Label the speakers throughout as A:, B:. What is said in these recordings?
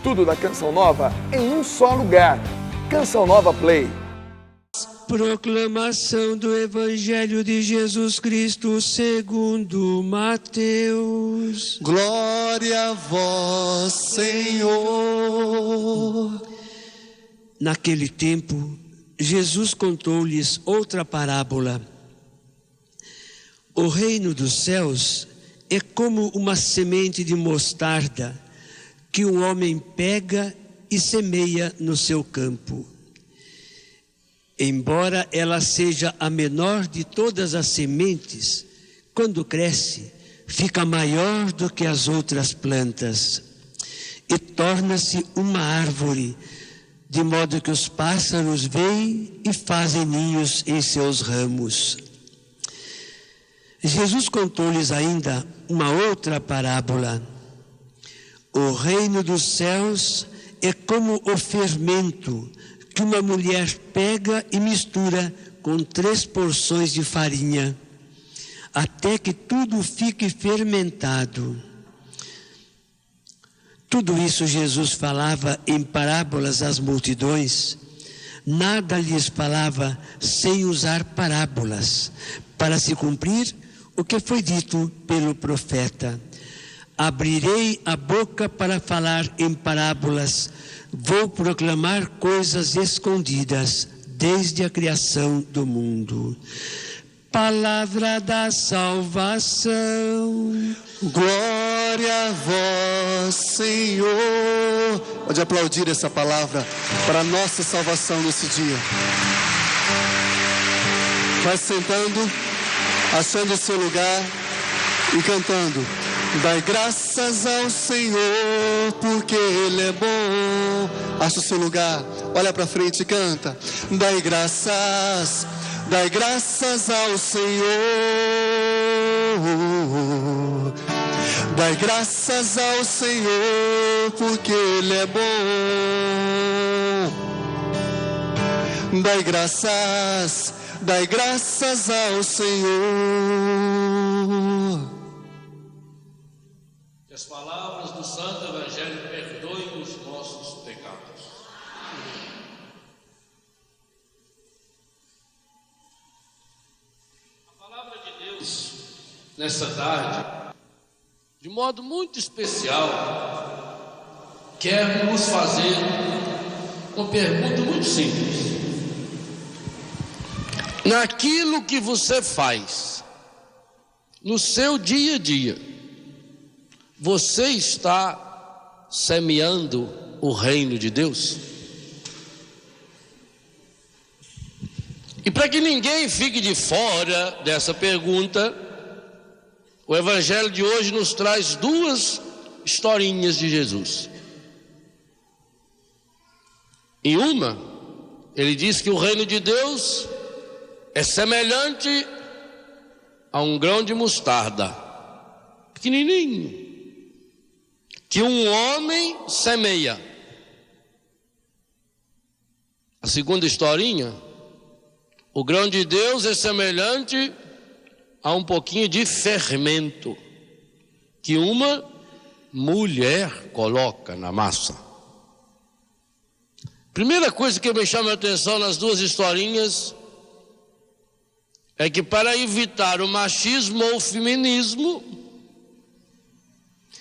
A: Tudo da Canção Nova em um só lugar. Canção Nova Play.
B: Proclamação do Evangelho de Jesus Cristo segundo Mateus.
C: Glória a vós, Senhor.
B: Naquele tempo, Jesus contou-lhes outra parábola. O reino dos céus é como uma semente de mostarda que um homem pega e semeia no seu campo. Embora ela seja a menor de todas as sementes, quando cresce, fica maior do que as outras plantas e torna-se uma árvore, de modo que os pássaros vêm e fazem ninhos em seus ramos. Jesus contou-lhes ainda uma outra parábola. O reino dos céus é como o fermento que uma mulher pega e mistura com 3 porções de farinha, até que tudo fique fermentado. Tudo isso Jesus falava em parábolas às multidões. Nada lhes falava sem usar parábolas, para se cumprir o que foi dito pelo profeta. Abrirei a boca para falar em parábolas, vou proclamar coisas escondidas desde a criação do mundo. Palavra da salvação.
C: Glória a vós, Senhor. Pode aplaudir essa palavra para a nossa salvação nesse dia. Vai sentando, achando o seu lugar e cantando. Dai graças ao Senhor, porque Ele é bom. Acha o seu lugar, olha para frente e canta. Dai graças ao Senhor. Dai graças ao Senhor, porque Ele é bom. Dai graças ao Senhor.
D: Que as palavras do Santo Evangelho perdoem os nossos pecados. A palavra de Deus, nessa tarde, de modo muito especial, quer nos fazer uma pergunta muito simples. Naquilo que você faz, no seu dia a dia, você está semeando o reino de Deus? E para que ninguém fique de fora dessa pergunta, o Evangelho de hoje nos traz 2 historinhas de Jesus. Em uma, ele diz que o reino de Deus é semelhante a um grão de mostarda, pequenininho, que um homem semeia. A segunda historinha, o grão de Deus é semelhante a um pouquinho de fermento que uma mulher coloca na massa. Primeira coisa que me chama a atenção nas 2 historinhas é que, para evitar o machismo ou o feminismo,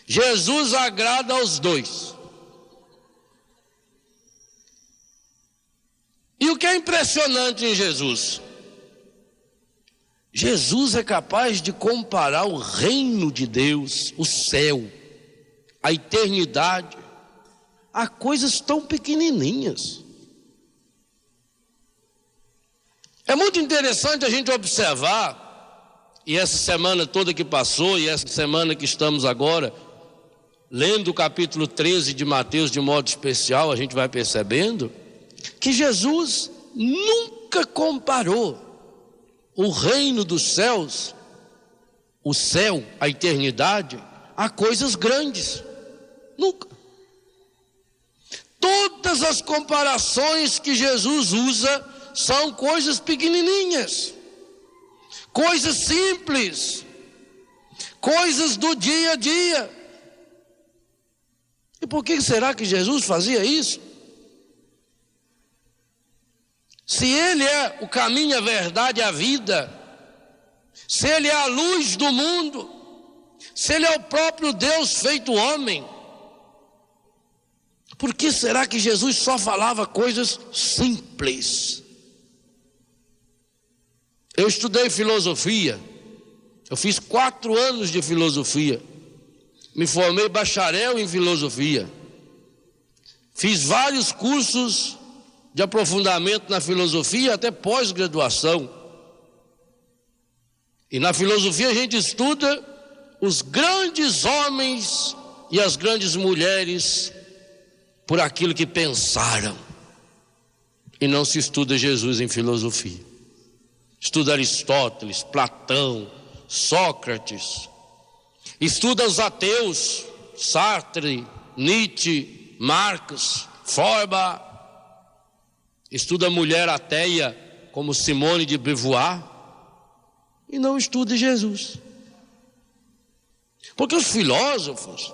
D: Jesus agrada aos 2. E o que é impressionante em Jesus? Jesus é capaz de comparar o reino de Deus, o céu, a eternidade, a coisas tão pequenininhas. É muito interessante a gente observar, e essa semana toda que passou, e essa semana que estamos agora, lendo o capítulo 13 de Mateus de modo especial, a gente vai percebendo que Jesus nunca comparou o reino dos céus, o céu, a eternidade, a coisas grandes. Nunca. Todas as comparações que Jesus usa são coisas pequenininhas, coisas simples, coisas do dia a dia. E por que será que Jesus fazia isso? Se Ele é o caminho, a verdade e a vida, se Ele é a luz do mundo, se Ele é o próprio Deus feito homem, por que será que Jesus só falava coisas simples? Eu estudei filosofia, eu fiz 4 anos de filosofia, me formei bacharel em filosofia, fiz vários cursos de aprofundamento na filosofia, até pós-graduação. E na filosofia a gente estuda os grandes homens e as grandes mulheres por aquilo que pensaram. E não se estuda Jesus em filosofia. Estuda Aristóteles, Platão, Sócrates. Estuda os ateus, Sartre, Nietzsche, Marx, Feuerbach. Estuda a mulher ateia como Simone de Beauvoir e não estuda Jesus. Porque os filósofos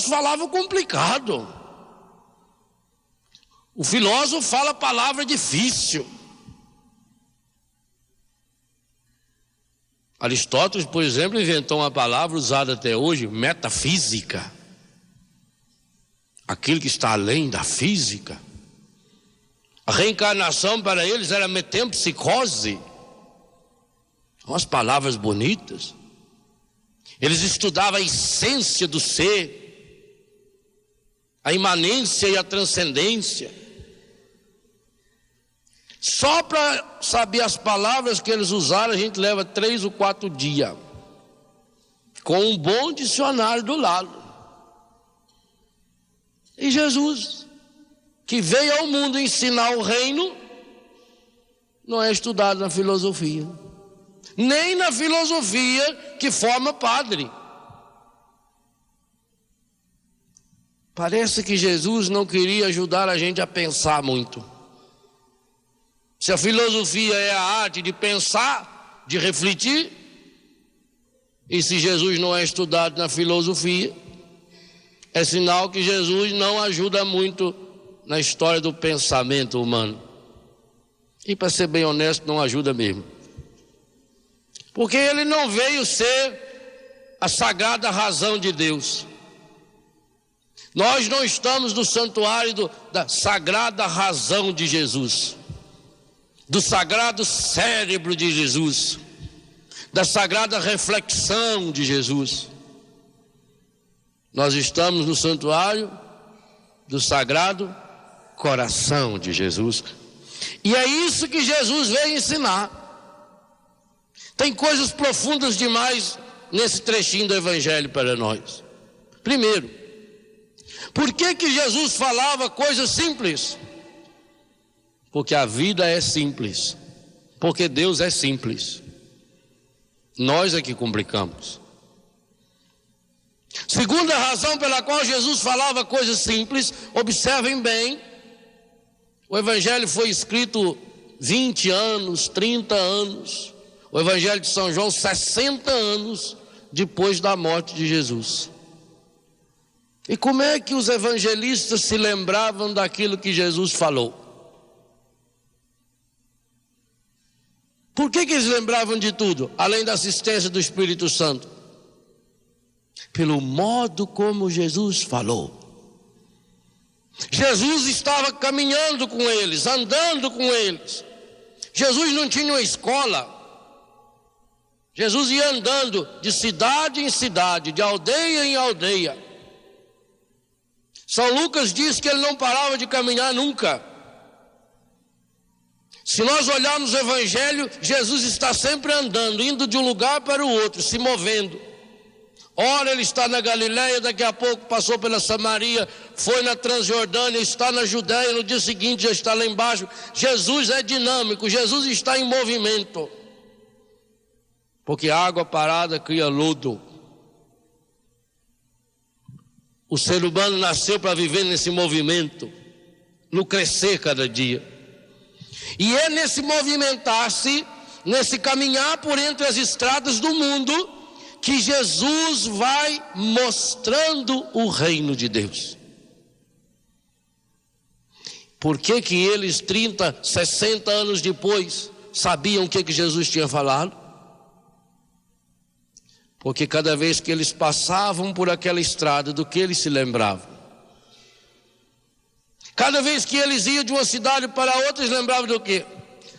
D: falavam complicado. O filósofo fala palavra difícil. Aristóteles, por exemplo, inventou uma palavra usada até hoje, metafísica. Aquilo que está além da física. A reencarnação para eles era metempsicose. Umas palavras bonitas. Eles estudavam a essência do ser, a imanência e a transcendência. Só para saber as palavras que eles usaram, a gente leva 3 ou 4 dias, com um bom dicionário do lado. E Jesus, que veio ao mundo ensinar o reino, não é estudado na filosofia, nem na filosofia que forma padre. Parece que Jesus não queria ajudar a gente a pensar muito. Se a filosofia é a arte de pensar, de refletir, e se Jesus não é estudado na filosofia, é sinal que Jesus não ajuda muito na história do pensamento humano. E para ser bem honesto, não ajuda mesmo. Porque ele não veio ser a sagrada razão de Deus. Nós não estamos no santuário da sagrada razão de Jesus, do sagrado cérebro de Jesus, da sagrada reflexão de Jesus. Nós estamos no santuário do sagrado coração de Jesus. E é isso que Jesus veio ensinar. Tem coisas profundas demais nesse trechinho do Evangelho para nós. Primeiro, por que Jesus falava coisas simples? Porque a vida é simples. Porque Deus é simples. Nós é que complicamos. Segunda razão pela qual Jesus falava coisas simples, observem bem, o Evangelho foi escrito 20 anos, 30 anos. O Evangelho de São João, 60 anos depois da morte de Jesus. E como é que os evangelistas se lembravam daquilo que Jesus falou? Por que eles lembravam de tudo, além da assistência do Espírito Santo? Pelo modo como Jesus falou. Jesus estava caminhando com eles, andando com eles. Jesus não tinha uma escola. Jesus ia andando de cidade em cidade, de aldeia em aldeia. São Lucas diz que ele não parava de caminhar nunca. Se nós olharmos o Evangelho, Jesus está sempre andando, indo de um lugar para o outro, se movendo. Ora ele está na Galileia, daqui a pouco passou pela Samaria, foi na Transjordânia, está na Judéia, no dia seguinte já está lá embaixo. Jesus é dinâmico, Jesus está em movimento. Porque água parada cria lodo. O ser humano nasceu para viver nesse movimento, no crescer cada dia. E é nesse movimentar-se, nesse caminhar por entre as estradas do mundo, que Jesus vai mostrando o reino de Deus. Por que que eles 30, 60 anos depois sabiam o que Jesus tinha falado? Porque cada vez que eles passavam por aquela estrada, do que eles se lembravam? Cada vez que eles iam de uma cidade para outra, eles lembravam do quê?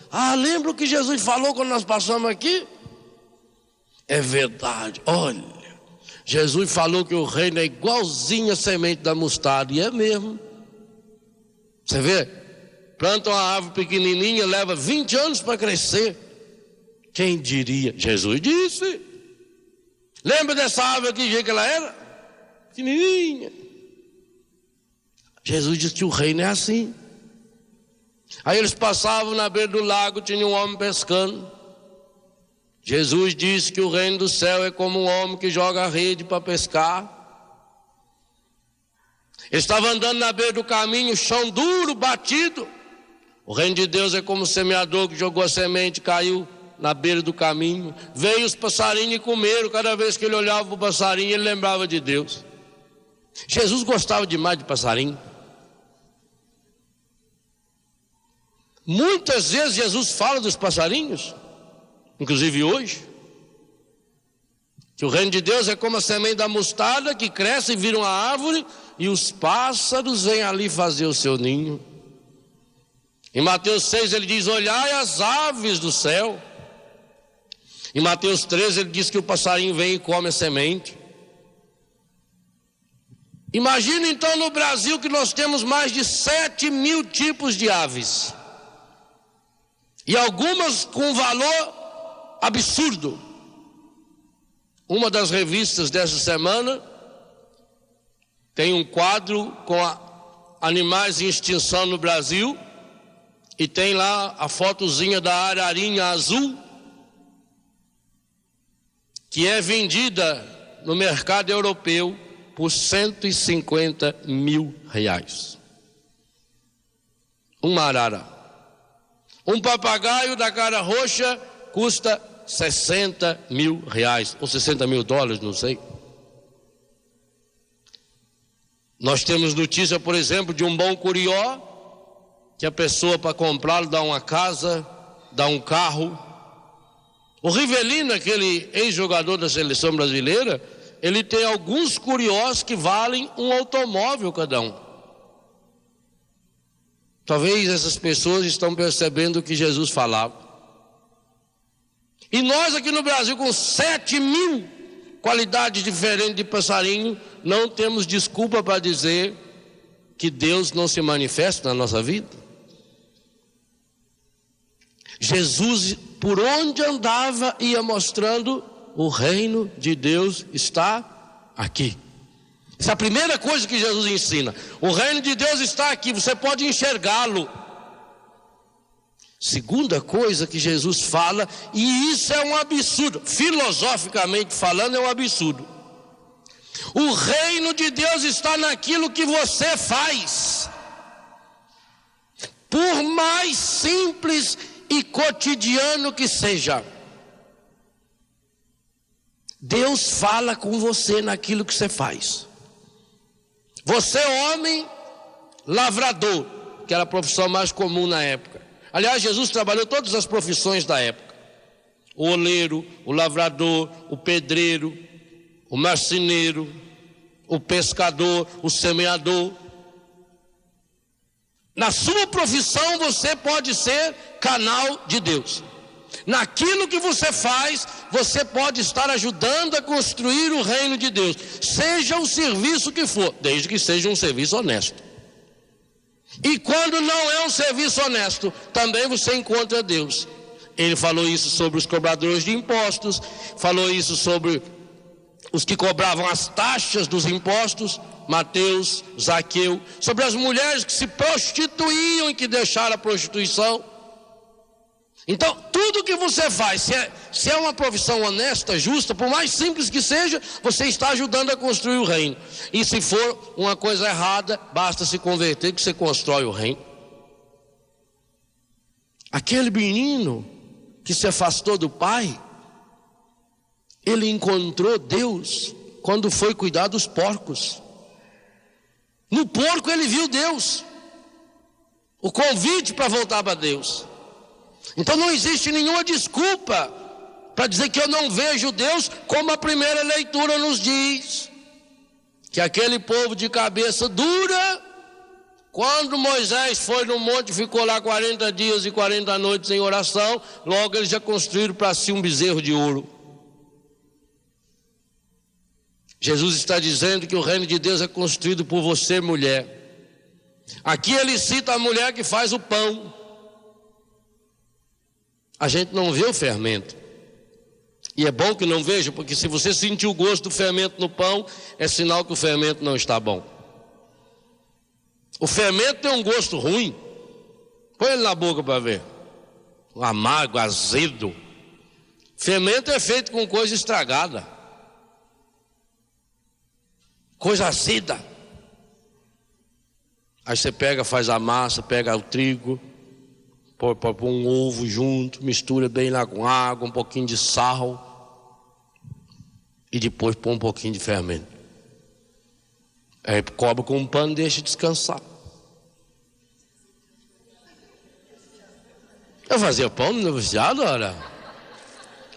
D: Ah, lembra o que Jesus falou quando nós passamos aqui? É verdade, olha, Jesus falou que o reino é igualzinho a semente da mostarda, e é mesmo. Você vê, planta uma árvore pequenininha, leva 20 anos para crescer. Quem diria? Jesus disse. Lembra dessa árvore aqui, que ela era? Pequenininha. Jesus disse que o reino é assim. Aí eles passavam na beira do lago, tinha um homem pescando. Jesus disse que o reino do céu é como um homem que joga a rede para pescar. Ele estava andando na beira do caminho, chão duro, batido. O reino de Deus é como o semeador que jogou a semente, caiu na beira do caminho. Veio os passarinhos e comeram. Cada vez que ele olhava para o passarinho, ele lembrava de Deus. Jesus gostava demais de passarinho. Muitas vezes Jesus fala dos passarinhos, inclusive hoje, que o reino de Deus é como a semente da mostarda que cresce e vira uma árvore, e os pássaros vêm ali fazer o seu ninho. Em Mateus 6 ele diz: olhai as aves do céu. Em Mateus 13 ele diz que o passarinho vem e come a semente. Imagina então no Brasil que nós temos mais de 7.000 tipos de aves, e algumas com valor absurdo. Uma das revistas dessa semana tem um quadro com animais em extinção no Brasil, e tem lá a fotozinha da ararinha azul, que é vendida no mercado europeu por R$150 mil. Uma arara. Um papagaio da cara roxa custa R$60 mil, ou $60 mil, não sei. Nós temos notícia, por exemplo, de um bom curió, que a pessoa para comprá-lo dá uma casa, dá um carro. O Rivelino, aquele ex-jogador da seleção brasileira, ele tem alguns curiós que valem um automóvel cada um. Talvez essas pessoas estão percebendo o que Jesus falava. E nós aqui no Brasil, com 7.000 qualidades diferentes de passarinho, não temos desculpa para dizer que Deus não se manifesta na nossa vida. Jesus, por onde andava, ia mostrando: o reino de Deus está aqui. Essa é a primeira coisa que Jesus ensina. O reino de Deus está aqui, você pode enxergá-lo. Segunda coisa que Jesus fala, e isso é um absurdo, filosoficamente falando, é um absurdo. O reino de Deus está naquilo que você faz. Por mais simples e cotidiano que seja, Deus fala com você naquilo que você faz. Você, homem lavrador, que era a profissão mais comum na época. Aliás, Jesus trabalhou todas as profissões da época: o oleiro, o lavrador, o pedreiro, o marceneiro, o pescador, o semeador. Na sua profissão você pode ser canal de Deus. Naquilo que você faz, você pode estar ajudando a construir o reino de Deus, seja o serviço que for, desde que seja um serviço honesto. E quando não é um serviço honesto, também você encontra Deus. Ele falou isso sobre os cobradores de impostos, falou isso sobre os que cobravam as taxas dos impostos, Mateus, Zaqueu, sobre as mulheres que se prostituíam e que deixaram a prostituição. Então, tudo que você faz, se é uma profissão honesta, justa, por mais simples que seja, você está ajudando a construir o reino. E se for uma coisa errada, basta se converter que você constrói o reino. Aquele menino que se afastou do pai, Ele encontrou Deus quando foi cuidar dos porcos. No porco ele viu Deus, o convite para voltar para Deus. Então não existe nenhuma desculpa para dizer que eu não vejo Deus, como a primeira leitura nos diz, que aquele povo de cabeça dura, quando Moisés foi no monte e ficou lá 40 dias e 40 noites em oração, logo eles já construíram para si um bezerro de ouro. Jesus está dizendo que o reino de Deus é construído por você, mulher. Aqui ele cita a mulher que faz o pão. A gente não vê o fermento. E é bom que não veja, porque se você sentir o gosto do fermento no pão, é sinal que o fermento não está bom. O fermento tem um gosto ruim. Põe ele na boca para ver. Amargo, azedo. Fermento é feito com coisa estragada. Coisa azeda. Aí você pega, faz a massa, pega o trigo, põe um ovo junto, mistura bem lá com água, um pouquinho de sal e depois põe um pouquinho de fermento. Aí cobre com um pano e deixa descansar. Eu fazia pão no noviciado, olha.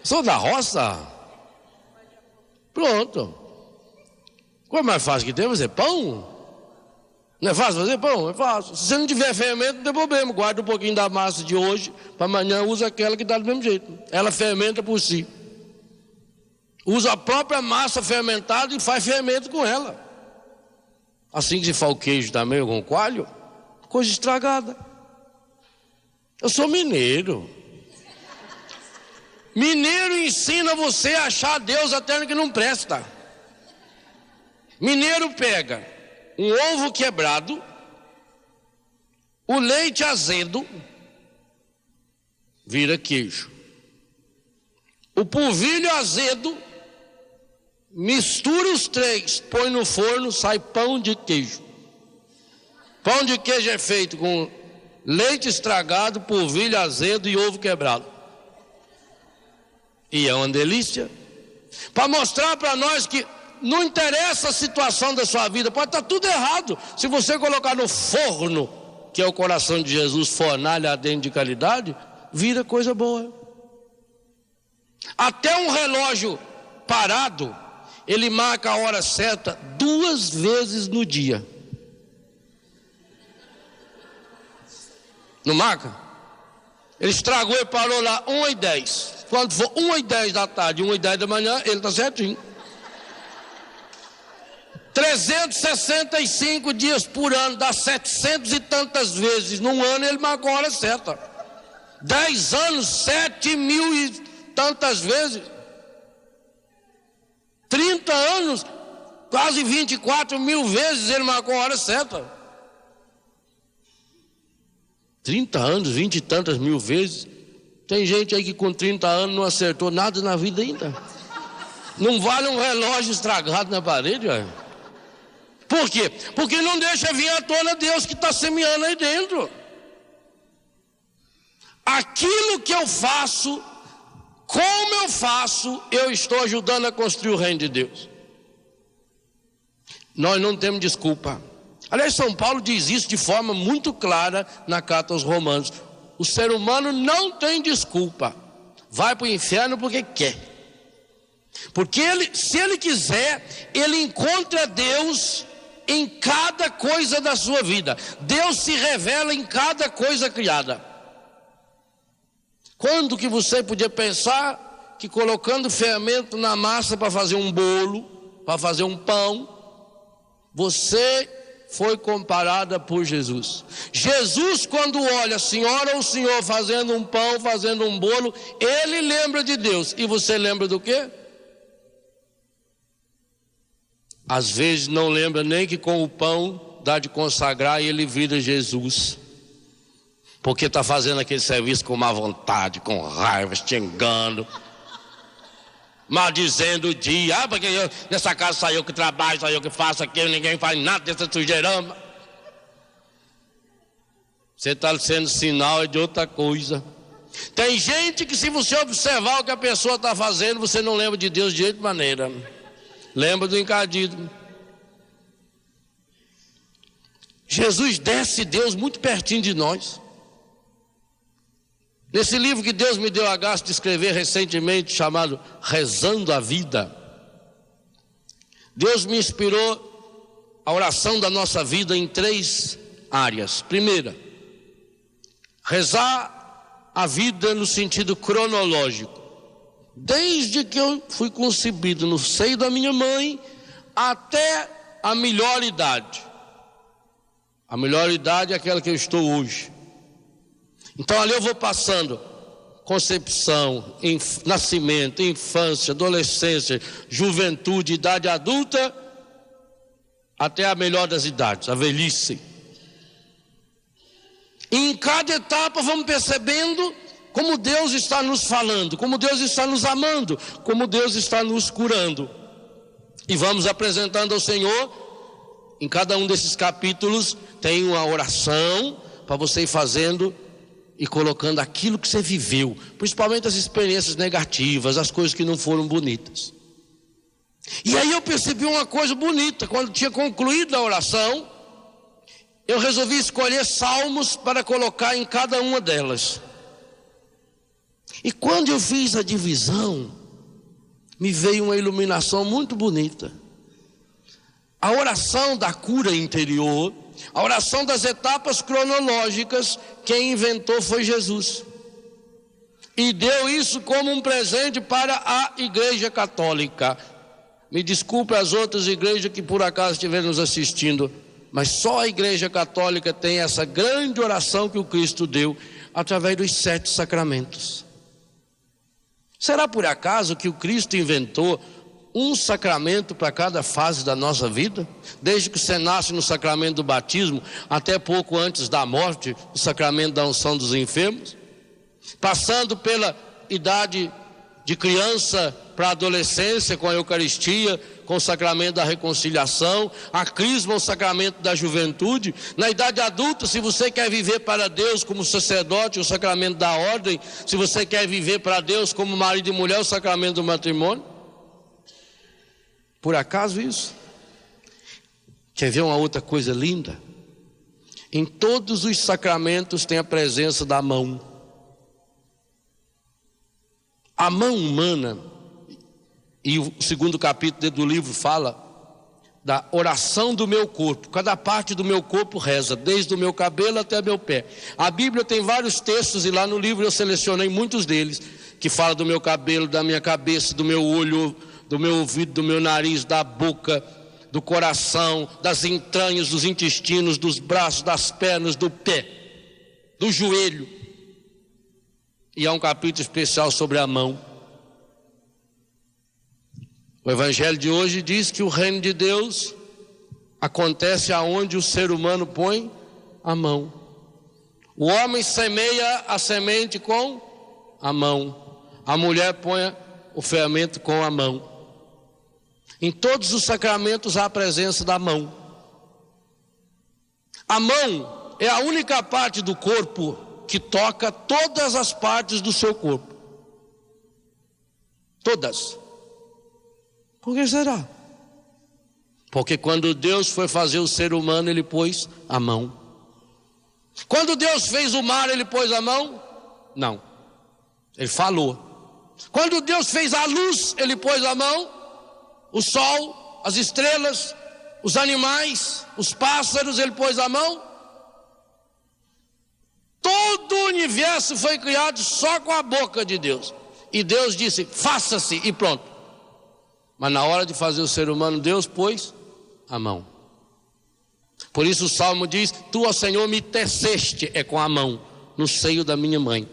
D: Sou da roça. Pronto. Qual é mais fácil que tem fazer pão? Não é fácil fazer pão? É fácil. Se você não tiver fermento, não tem problema. Guarda um pouquinho da massa de hoje, para amanhã usa aquela que dá do mesmo jeito. Ela fermenta por si. Usa a própria massa fermentada e faz fermento com ela. Assim que se faz o queijo também, com coalho, coisa estragada. Eu sou mineiro. Mineiro ensina você a achar Deus até no que não presta. Mineiro pega um ovo quebrado, o leite azedo, vira queijo. O polvilho azedo, mistura os três, põe no forno, sai pão de queijo. Pão de queijo é feito com leite estragado, polvilho azedo e ovo quebrado. E é uma delícia. Para mostrar para nós que não interessa a situação da sua vida, pode estar tudo errado. Se você colocar no forno, que é o coração de Jesus, fornalha dentro de caridade, vira coisa boa. Até um relógio parado, ele marca a hora certa 2 vezes no dia. Não marca? Ele estragou e parou lá 1h10. Quando for 1h10 da tarde, 1h10 da manhã, ele está certinho. 365 dias por ano, dá 700 e tantas vezes. Num ano ele marcou a hora certa. 10 anos, 7.000 e tantas vezes. 30 anos, quase 24.000 vezes ele marcou a hora certa. 30 anos, 20 e tantas mil vezes. Tem gente aí que com 30 anos não acertou nada na vida ainda. Não vale um relógio estragado na parede, olha. Por quê? Porque não deixa vir à tona Deus que está semeando aí dentro. Aquilo que eu faço, como eu faço, eu estou ajudando a construir o reino de Deus. Nós não temos desculpa. Aliás, São Paulo diz isso de forma muito clara na carta aos Romanos. O ser humano não tem desculpa. Vai para o inferno porque quer. Porque se ele quiser, ele encontra Deus em cada coisa da sua vida. Deus se revela em cada coisa criada. Quando que você podia pensar que colocando fermento na massa para fazer um bolo, para fazer um pão, você foi comparada por Jesus? Jesus, quando olha a senhora ou o senhor fazendo um pão, fazendo um bolo, ele lembra de Deus. E você lembra do quê? Às vezes não lembra nem que com o pão dá de consagrar e ele vira Jesus. Porque está fazendo aquele serviço com má vontade, com raiva, xingando, maldizendo o dia. Porque nessa casa só eu que trabalho, só eu que faço aquilo, ninguém faz nada dessa sujeirama. Você está sendo sinal de outra coisa. Tem gente que, se você observar o que a pessoa está fazendo, você não lembra de Deus de jeito maneira. Lembra do encardido. Jesus desce Deus muito pertinho de nós. Nesse livro que Deus me deu a graça de escrever recentemente, chamado Rezando a Vida, Deus me inspirou a oração da nossa vida em 3 áreas. Primeira, rezar a vida no sentido cronológico. Desde que eu fui concebido no seio da minha mãe até a melhor idade. A melhor idade é aquela que eu estou hoje. Então ali eu vou passando concepção, nascimento, infância, adolescência, juventude, idade adulta, até a melhor das idades, a velhice. E em cada etapa vamos percebendo como Deus está nos falando, como Deus está nos amando, como Deus está nos curando. E vamos apresentando ao Senhor. Em cada um desses capítulos tem uma oração para você ir fazendo e colocando aquilo que você viveu, principalmente as experiências negativas, as coisas que não foram bonitas. E aí eu percebi uma coisa bonita. Quando tinha concluído a oração, eu resolvi escolher salmos para colocar em cada uma delas. E quando eu fiz a divisão, me veio uma iluminação muito bonita. A oração da cura interior, a oração das etapas cronológicas, quem inventou foi Jesus. E deu isso como um presente para a Igreja Católica. Me desculpe as outras igrejas que por acaso estiverem nos assistindo, mas só a Igreja Católica tem essa grande oração que o Cristo deu através dos 7 sacramentos. Será por acaso que o Cristo inventou um sacramento para cada fase da nossa vida? Desde que você nasce no sacramento do batismo, até pouco antes da morte, o sacramento da unção dos enfermos, passando pela idade de criança para a adolescência com a Eucaristia, com o sacramento da reconciliação, a crisma, o sacramento da juventude. Na idade adulta, se você quer viver para Deus como sacerdote, o sacramento da ordem. Se você quer viver para Deus como marido e mulher, o sacramento do matrimônio. Por acaso isso? Quer ver uma outra coisa linda? Em todos os sacramentos tem a presença da mão. A mão humana, e o 2º capítulo do livro fala da oração do meu corpo. Cada parte do meu corpo reza, desde o meu cabelo até meu pé. A Bíblia tem vários textos, e lá no livro eu selecionei muitos deles, que fala do meu cabelo, da minha cabeça, do meu olho, do meu ouvido, do meu nariz, da boca, do coração, das entranhas, dos intestinos, dos braços, das pernas, do pé, do joelho. E há um capítulo especial sobre a mão. O Evangelho de hoje diz que o reino de Deus acontece aonde o ser humano põe a mão. O homem semeia a semente com a mão. A mulher põe o fermento com a mão. Em todos os sacramentos há a presença da mão. A mão é a única parte do corpo que toca todas as partes do seu corpo. Todas. Por que será? Porque quando Deus foi fazer o ser humano, Ele pôs a mão. Quando Deus fez o mar, Ele pôs a mão? Não. Ele falou. Quando Deus fez a luz, Ele pôs a mão? O sol, as estrelas, os animais, os pássaros, Ele pôs a mão? Todo o universo foi criado só com a boca de Deus. E Deus disse, faça-se, e pronto. Mas na hora de fazer o ser humano, Deus pôs a mão. Por isso o Salmo diz, tu, ó Senhor, me teceste, é com a mão, no seio da minha mãe.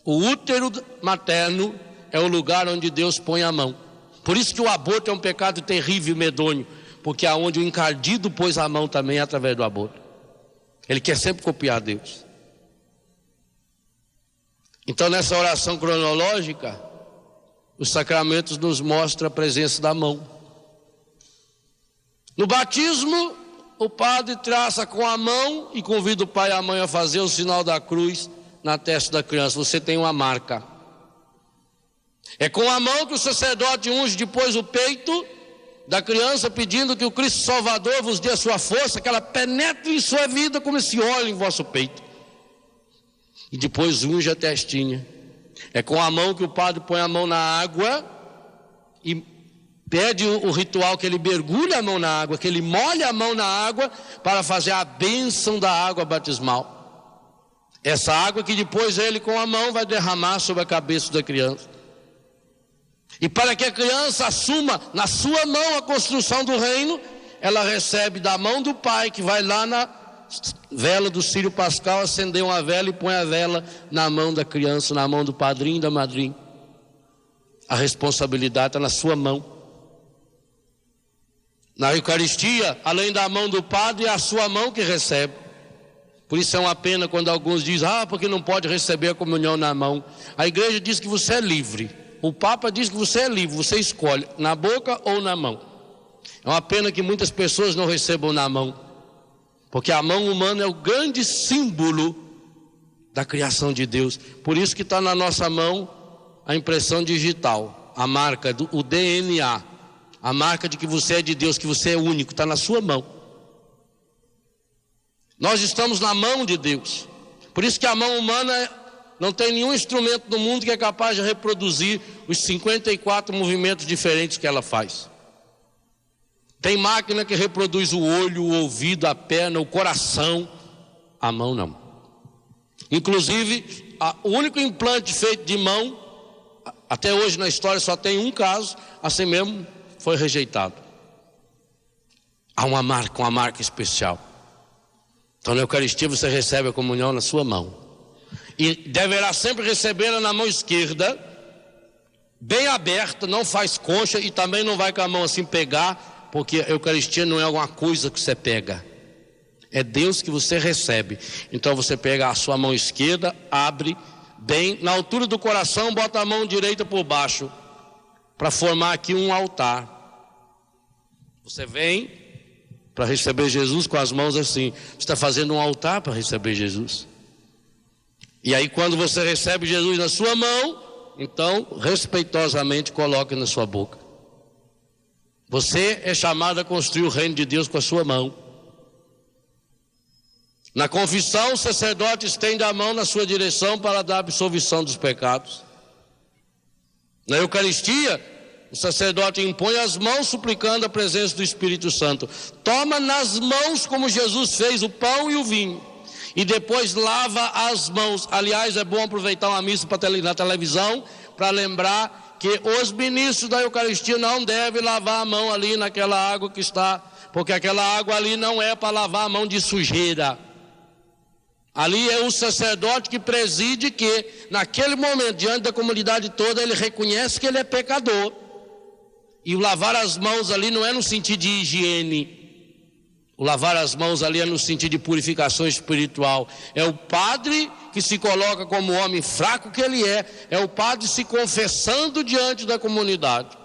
D: O útero materno é o lugar onde Deus põe a mão. Por isso que o aborto é um pecado terrível e medonho, porque aonde o encardido pôs a mão também é através do aborto. Ele quer sempre copiar Deus. Então nessa oração cronológica, os sacramentos nos mostram a presença da mão. No batismo, o padre traça com a mão e convida o pai e a mãe a fazer o sinal da cruz na testa da criança, você tem uma marca. É com a mão que o sacerdote unge depois o peito da criança, pedindo que o Cristo Salvador vos dê a sua força, que ela penetre em sua vida como esse óleo em vosso peito. E depois unge a testinha. É com a mão que o padre põe a mão na água e pede o ritual que ele mergulhe a mão na água, que ele molhe a mão na água para fazer a bênção da água batismal. Essa água que depois ele com a mão vai derramar sobre a cabeça da criança. E para que a criança assuma na sua mão a construção do reino, ela recebe da mão do pai, que vai lá na vela do Círio Pascal, acender uma vela e põe a vela na mão da criança, na mão do padrinho e da madrinha. A responsabilidade está na sua mão. Na Eucaristia, além da mão do padre, é a sua mão que recebe. Por isso é uma pena quando alguns dizem, porque não pode receber a comunhão na mão. A igreja diz que você é livre. O Papa diz que você é livre, você escolhe, na boca ou na mão. É uma pena que muitas pessoas não recebam na mão, porque a mão humana é o grande símbolo da criação de Deus. Por isso que está na nossa mão a impressão digital, a marca, o DNA, a marca de que você é de Deus, que você é único, está na sua mão. Nós estamos na mão de Deus. Por isso que a mão humana não tem nenhum instrumento no mundo que é capaz de reproduzir os 54 movimentos diferentes que ela faz. Tem máquina que reproduz o olho, o ouvido, a perna, o coração. A mão não. Inclusive, o único implante feito de mão, até hoje na história só tem um caso, assim mesmo foi rejeitado. Há uma marca especial. Então na Eucaristia você recebe a comunhão na sua mão. E deverá sempre recebê-la na mão esquerda, bem aberta, não faz concha e também não vai com a mão assim pegar, porque a Eucaristia não é alguma coisa que você pega, é Deus que você recebe. Então você pega a sua mão esquerda, abre bem, na altura do coração, bota a mão direita por baixo, para formar aqui um altar. Você vem para receber Jesus com as mãos assim, você está fazendo um altar para receber Jesus. E aí quando você recebe Jesus na sua mão, então respeitosamente coloque na sua boca. Você é chamado a construir o reino de Deus com a sua mão. Na confissão, o sacerdote estende a mão na sua direção para dar absolvição dos pecados. Na Eucaristia, o sacerdote impõe as mãos suplicando a presença do Espírito Santo. Toma nas mãos, como Jesus fez, o pão e o vinho. E depois lava as mãos. Aliás, é bom aproveitar uma missa na televisão para lembrar que os ministros da Eucaristia não devem lavar a mão ali naquela água que está, porque aquela água ali não é para lavar a mão de sujeira. Ali é o sacerdote que preside, que naquele momento, diante da comunidade toda, ele reconhece que ele é pecador. E o lavar as mãos ali não é no sentido de higiene. O lavar as mãos ali é no sentido de purificação espiritual. É o padre que se coloca como homem fraco que ele é o padre se confessando diante da comunidade.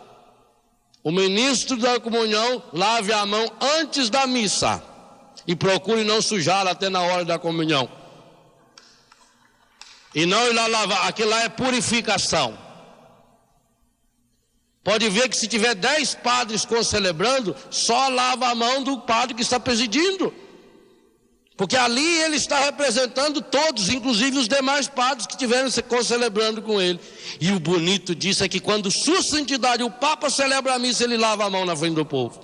D: O ministro da comunhão lave a mão antes da missa e procure não sujá-la até na hora da comunhão. E não ir lá lavar, aquilo lá é purificação. Pode ver que se tiver 10 padres concelebrando, só lava a mão do padre que está presidindo. Porque ali ele está representando todos, inclusive os demais padres que estiverem se concelebrando com ele. E o bonito disso é que quando sua santidade, o Papa celebra a missa, ele lava a mão na frente do povo.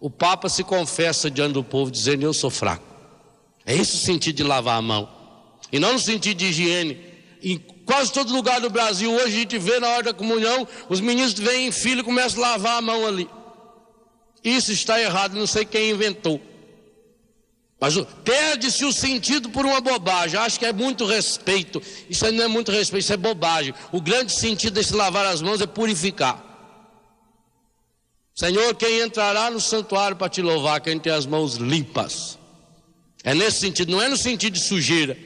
D: O Papa se confessa diante do povo, dizendo: eu sou fraco. É esse o sentido de lavar a mão. E não no sentido de higiene. Em quase todo lugar do Brasil, hoje a gente vê na hora da comunhão, os ministros vêm em fila e começam a lavar a mão ali. Isso está errado, não sei quem inventou. Mas perde-se o sentido por uma bobagem. Acho que é muito respeito. Isso aí não é muito respeito, isso é bobagem. O grande sentido desse lavar as mãos é purificar. Senhor, quem entrará no santuário para te louvar? Quem tem as mãos limpas. É nesse sentido, não é no sentido de sujeira.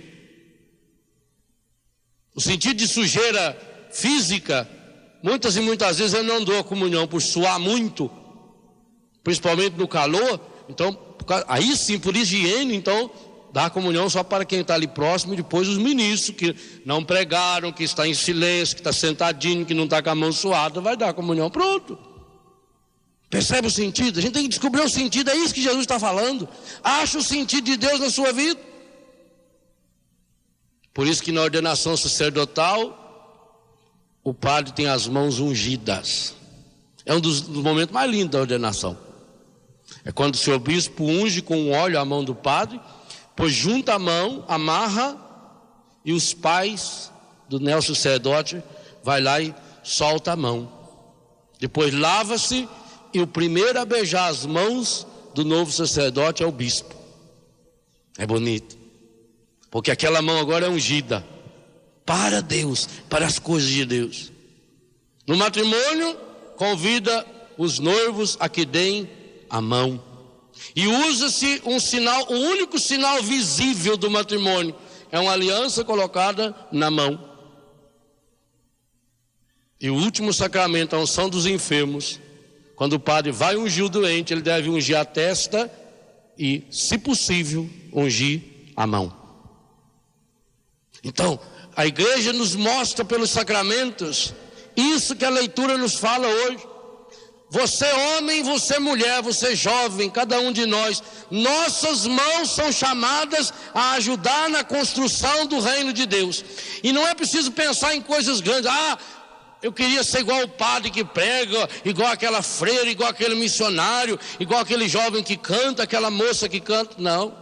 D: O sentido de sujeira física, muitas e muitas vezes eu não dou a comunhão por suar muito, principalmente no calor. Então, aí sim, por higiene, então dá a comunhão só para quem está ali próximo, e depois os ministros que não pregaram, que está em silêncio, que está sentadinho, que não está com a mão suada, vai dar a comunhão, pronto. Percebe o sentido? A gente tem que descobrir o sentido, é isso que Jesus está falando. Acha o sentido de Deus na sua vida. Por isso que na ordenação sacerdotal, o padre tem as mãos ungidas. É um dos momentos mais lindos da ordenação. É quando o senhor bispo unge com óleo a mão do padre, pois junta a mão, amarra, e os pais do neo-sacerdote vai lá e solta a mão. Depois lava-se, e o primeiro a beijar as mãos do novo sacerdote é o bispo. É bonito, porque aquela mão agora é ungida para Deus, para as coisas de Deus. No matrimônio, convida os noivos a que deem a mão, e usa-se um sinal, o único sinal visível do matrimônio é uma aliança colocada na mão. E o último sacramento, a unção dos enfermos, quando o padre vai ungir o doente, ele deve ungir a testa e, se possível, ungir a mão. Então, a igreja nos mostra pelos sacramentos isso que a leitura nos fala hoje. Você homem, você mulher, você jovem, cada um de nós, nossas mãos são chamadas a ajudar na construção do reino de Deus. E não é preciso pensar em coisas grandes. Eu queria ser igual o padre que prega, igual aquela freira, igual aquele missionário, igual aquele jovem que canta, aquela moça que canta. Não.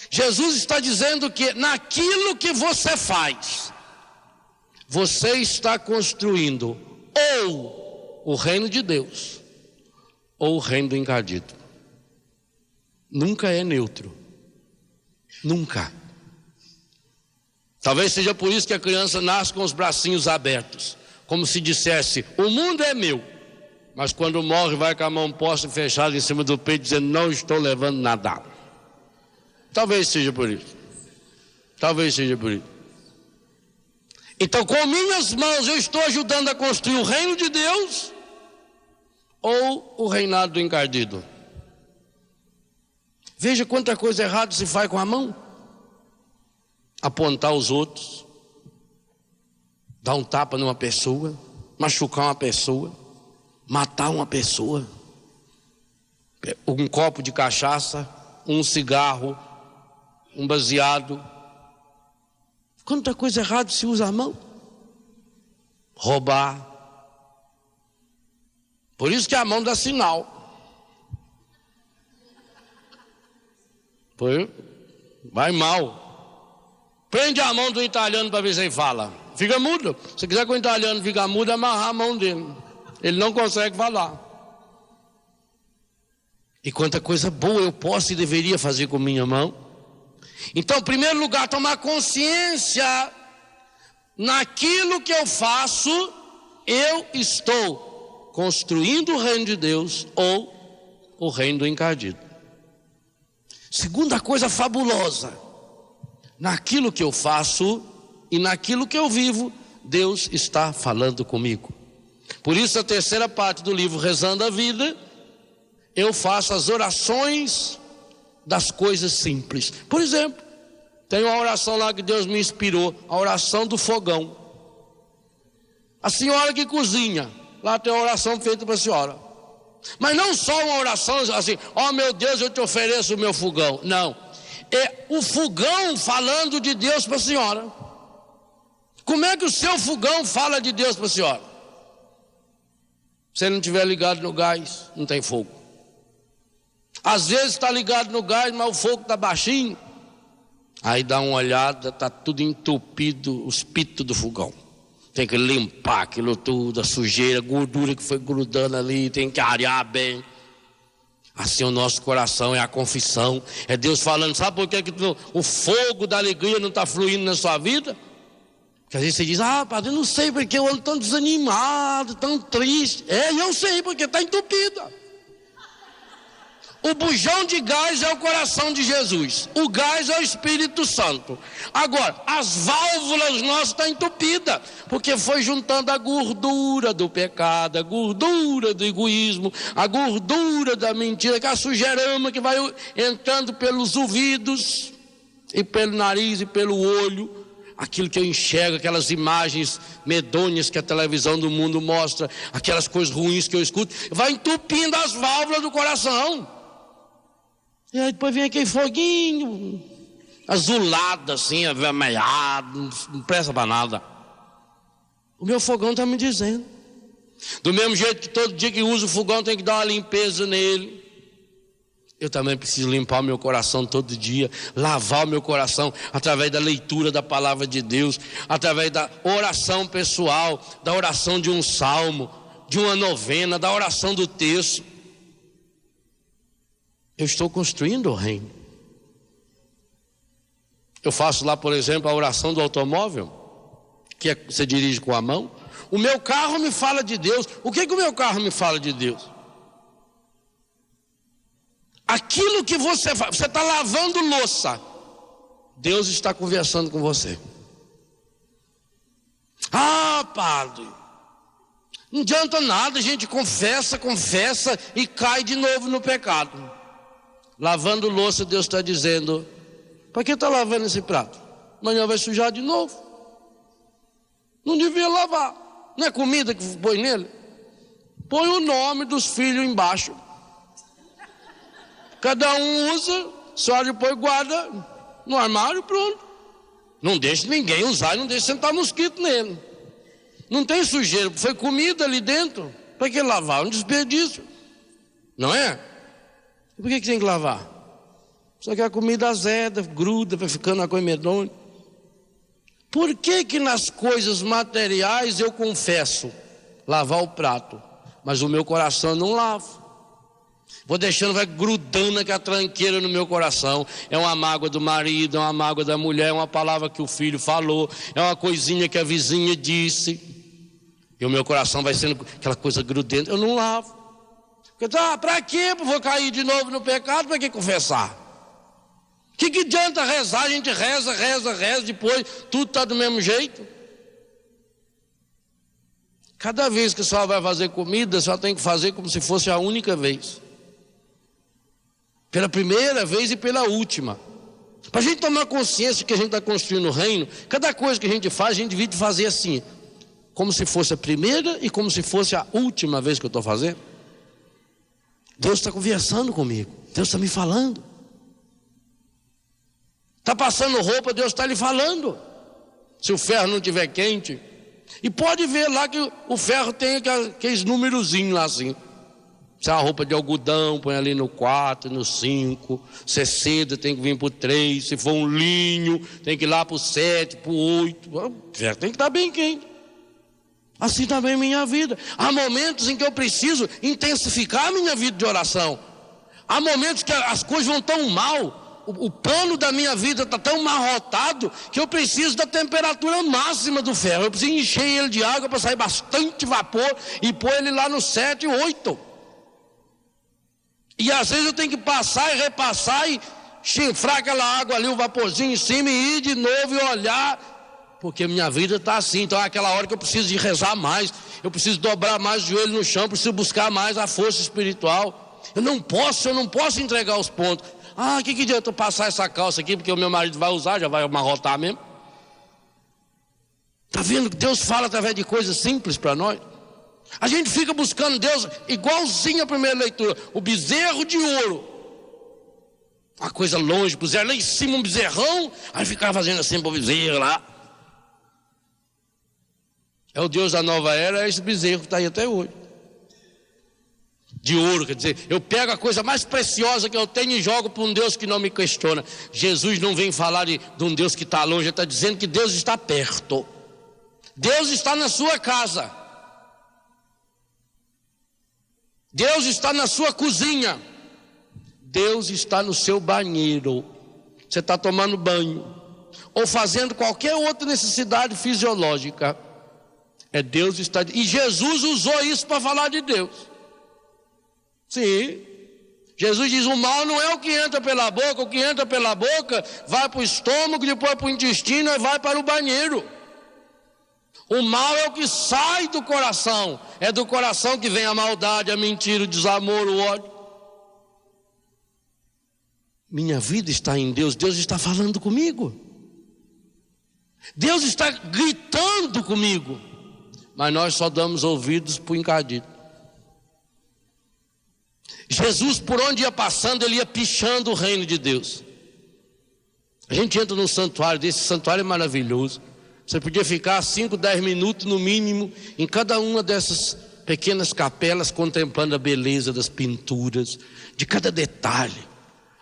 D: Jesus está dizendo que naquilo que você faz, você está construindo ou o reino de Deus ou o reino do encardido. Nunca é neutro. Nunca. Talvez seja por isso que a criança nasce com os bracinhos abertos, como se dissesse: o mundo é meu, mas quando morre vai com a mão posta e fechada em cima do peito, dizendo: não estou levando nada. Talvez seja por isso. Talvez seja por isso. Então, com minhas mãos eu estou ajudando a construir o reino de Deus ou o reinado do encardido. Veja quanta coisa errada se faz com a mão. Apontar os outros, dar um tapa numa pessoa, machucar uma pessoa, matar uma pessoa, um copo de cachaça, um cigarro, um baseado. Quanta coisa errada se usa a mão. Roubar. Por isso que a mão dá sinal. Vai mal. Prende a mão do italiano para ver se ele fala. Fica mudo. Se quiser que o italiano fique mudo, amarrar a mão dele. Ele não consegue falar. E quanta coisa boa eu posso e deveria fazer com minha mão. Então, em primeiro lugar, tomar consciência naquilo que eu faço, eu estou construindo o reino de Deus ou o reino do encardido. Segunda coisa fabulosa, naquilo que eu faço e naquilo que eu vivo, Deus está falando comigo. Por isso a terceira parte do livro Rezando a Vida, eu faço as orações das coisas simples. Por exemplo, tem uma oração lá que Deus me inspirou, a oração do fogão. A senhora que cozinha, lá tem uma oração feita para a senhora. Mas não só uma oração assim: ó meu Deus, eu te ofereço o meu fogão. Não, é o fogão falando de Deus para a senhora. Como é que o seu fogão fala de Deus para a senhora? Se ele não estiver ligado no gás, não tem fogo. Às vezes está ligado no gás, mas o fogo está baixinho. Aí dá uma olhada, está tudo entupido, os pitos do fogão. Tem que limpar aquilo tudo, a sujeira, a gordura que foi grudando ali, tem que arear bem. Assim o nosso coração é a confissão, é Deus falando. Sabe por que o fogo da alegria não está fluindo na sua vida? Porque às vezes você diz: padre, eu não sei porque eu ando tão desanimado, tão triste. Eu sei, porque está entupida. O bujão de gás é o coração de Jesus. O gás é o Espírito Santo. Agora, as válvulas nossas estão entupidas, porque foi juntando a gordura do pecado, a gordura do egoísmo, a gordura da mentira, que é a sujeirama que vai entrando pelos ouvidos. e pelo nariz e pelo olho, aquilo que eu enxergo, aquelas imagens medonhas que a televisão do mundo mostra, aquelas coisas ruins que eu escuto, vai entupindo as válvulas do coração. E aí depois vem aquele foguinho azulado assim, avermelhado, não presta para nada. O meu fogão está me dizendo. Do mesmo jeito que todo dia que uso o fogão tem que dar uma limpeza nele, eu também preciso limpar o meu coração todo dia, lavar o meu coração através da leitura da palavra de Deus, através da oração pessoal, da oração de um salmo, de uma novena, da oração do texto. Eu estou construindo o reino. Eu faço lá, por exemplo, a oração do automóvel, que você dirige com a mão. O meu carro me fala de Deus. O que o meu carro me fala de Deus? Aquilo que você faz, você está lavando louça, Deus está conversando com você. Ah, padre, não adianta nada, a gente confessa e cai de novo no pecado. Lavando louça, Deus está dizendo: para que está lavando esse prato? Amanhã vai sujar de novo. Não devia lavar. Não é comida que põe nele? Põe o nome dos filhos embaixo. Cada um usa, só depois guarda no armário, pronto. Não deixa ninguém usar, não deixa sentar mosquito nele. Não tem sujeira, foi comida ali dentro. Para que lavar? Um desperdício. Não é? E por que tem que lavar? Só que a comida azeda, gruda, vai ficando uma coisa medonha. Por que nas coisas materiais eu confesso lavar o prato, mas o meu coração eu não lavo? Vou deixando, vai grudando aquela tranqueira no meu coração. É uma mágoa do marido, é uma mágoa da mulher, é uma palavra que o filho falou, é uma coisinha que a vizinha disse. E o meu coração vai sendo aquela coisa grudenta. Eu não lavo. Para quê? Vou cair de novo no pecado? Para que confessar? O que adianta rezar? A gente reza, depois tudo está do mesmo jeito. Cada vez que a senhora vai fazer comida, a senhora tem que fazer como se fosse a única vez. Pela primeira vez e pela última. Para a gente tomar consciência de que a gente está construindo o reino, cada coisa que a gente faz, a gente devia fazer assim, como se fosse a primeira e como se fosse a última vez que eu estou fazendo. Deus está conversando comigo, Deus está me falando. Está passando roupa, Deus está lhe falando. Se o ferro não estiver quente. E pode ver lá que o ferro tem aqueles númerozinhos lá assim. Se é uma roupa de algodão, põe ali no 4, no 5. Se é seda, tem que vir para o 3. Se for um linho, tem que ir lá para o 7, para o 8. O ferro tem que estar bem quente. Assim também minha vida. Há momentos em que eu preciso intensificar a minha vida de oração. Há momentos que as coisas vão tão mal. O pano da minha vida está tão amarrotado que eu preciso da temperatura máxima do ferro. Eu preciso encher ele de água para sair bastante vapor e pôr ele lá no 7, 8. E às vezes eu tenho que passar e repassar e chifrar aquela água ali, o vaporzinho em cima e ir de novo e olhar. Porque minha vida está assim. Então é aquela hora que eu preciso de rezar mais. Eu preciso dobrar mais o joelho no chão. Preciso buscar mais a força espiritual. Eu não posso entregar os pontos. Ah, que adianta eu passar essa calça aqui, porque o meu marido vai usar, já vai amarrotar mesmo. Está vendo que Deus fala através de coisas simples para nós? A gente fica buscando Deus igualzinho à primeira leitura. O bezerro de ouro. Uma coisa longe, puseram lá em cima um bezerrão, aí ficava fazendo assim para o bezerro lá. É o Deus da nova era, é esse bezerro que está aí até hoje. De ouro, quer dizer, eu pego a coisa mais preciosa que eu tenho e jogo para um Deus que não me questiona. Jesus não vem falar de um Deus que está longe, ele está dizendo que Deus está perto. Deus está na sua casa. Deus está na sua cozinha. Deus está no seu banheiro. Você está tomando banho ou fazendo qualquer outra necessidade fisiológica. Deus está. E Jesus usou isso para falar de Deus. Sim, Jesus diz: o mal não é o que entra pela boca, o que entra pela boca vai para o estômago, depois para o intestino e vai para o banheiro. O mal é o que sai do coração, é do coração que vem a maldade, a mentira, o desamor, o ódio. minha vida está em Deus, Deus está falando comigo, Deus está gritando comigo, mas nós só damos ouvidos para o encadido. Jesus, por onde ia passando, ele ia pichando o reino de Deus. A gente entra num santuário desse, santuário é maravilhoso. Você podia ficar 5, 10 minutos no mínimo em cada uma dessas pequenas capelas, contemplando a beleza das pinturas, de cada detalhe.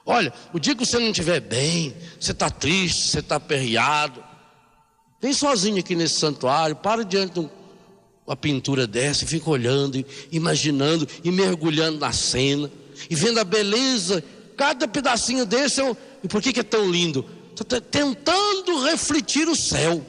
D: Olha, o dia que você não estiver bem, você está triste, você está aperreado, vem sozinho aqui nesse santuário, para diante de uma pintura dessa e fica olhando, imaginando e mergulhando na cena e vendo a beleza. Cada pedacinho desse e por que é tão lindo? Está tentando refletir o céu.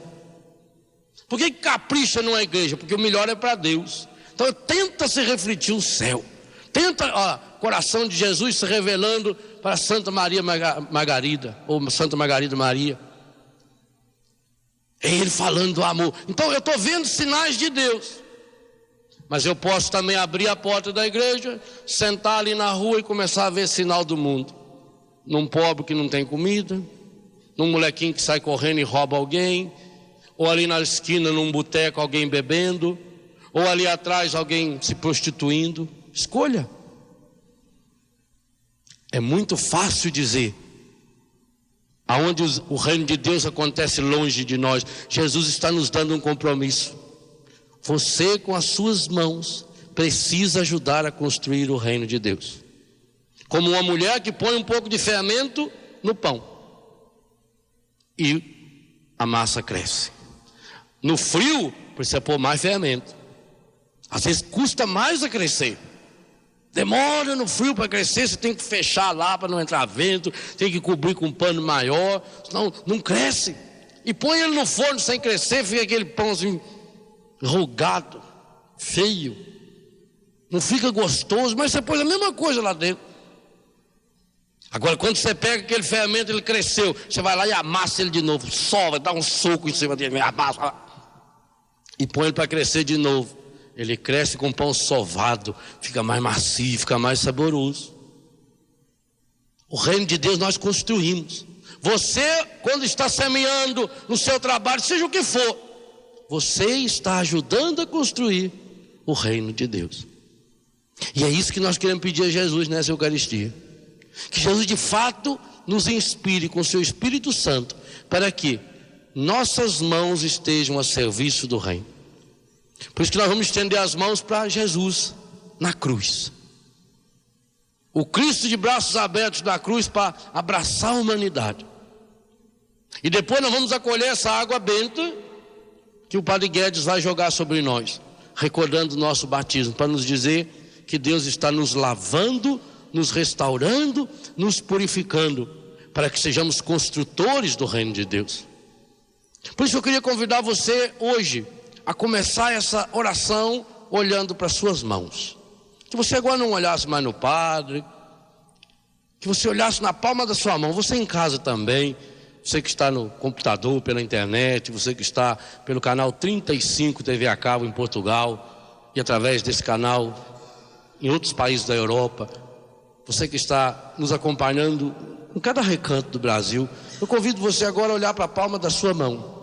D: Por que capricha numa igreja? Porque o melhor é para Deus. Então tenta se refletir o céu. Tenta, coração de Jesus se revelando para Santa Maria Margarida, ou Santa Margarida Maria. É Ele falando do amor. Então eu estou vendo sinais de Deus. Mas eu posso também abrir a porta da igreja, sentar ali na rua e começar a ver sinal do mundo. Num pobre que não tem comida, num molequinho que sai correndo e rouba alguém, ou ali na esquina num boteco alguém bebendo, ou ali atrás alguém se prostituindo. Escolha. É muito fácil dizer aonde o reino de Deus acontece longe de nós. Jesus está nos dando um compromisso. Você, com as suas mãos, precisa ajudar a construir o reino de Deus. Como uma mulher que põe um pouco de fermento no pão e a massa cresce. No frio, precisa pôr mais fermento. Às vezes custa mais a crescer. Demora no frio para crescer, você tem que fechar lá para não entrar vento, tem que cobrir com um pano maior, senão não cresce. E põe ele no forno sem crescer, fica aquele pãozinho rugado, feio, não fica gostoso, mas você põe a mesma coisa lá dentro. Agora, quando você pega aquele fermento, ele cresceu, você vai lá e amassa ele de novo, sova, dá um soco em cima dele, amassa e põe ele para crescer de novo. Ele cresce com pão sovado, fica mais macio, fica mais saboroso. O reino de Deus nós construímos. Você, quando está semeando no seu trabalho, seja o que for, você está ajudando a construir o reino de Deus. E é isso que nós queremos pedir a Jesus nessa Eucaristia. Que Jesus de fato nos inspire com o seu Espírito Santo, para que nossas mãos estejam a serviço do reino. Por isso que nós vamos estender as mãos para Jesus na cruz. O Cristo de braços abertos na cruz para abraçar a humanidade. E depois nós vamos acolher essa água benta que o Padre Guedes vai jogar sobre nós, recordando o nosso batismo, para nos dizer que Deus está nos lavando, nos restaurando, nos purificando, para que sejamos construtores do reino de Deus. Por isso eu queria convidar você hoje a começar essa oração olhando para as suas mãos. Que você agora não olhasse mais no padre, que você olhasse na palma da sua mão, você em casa também, você que está no computador, pela internet, você que está pelo canal 35 TV a cabo em Portugal e através desse canal em outros países da Europa, você que está nos acompanhando em cada recanto do Brasil, eu convido você agora a olhar para a palma da sua mão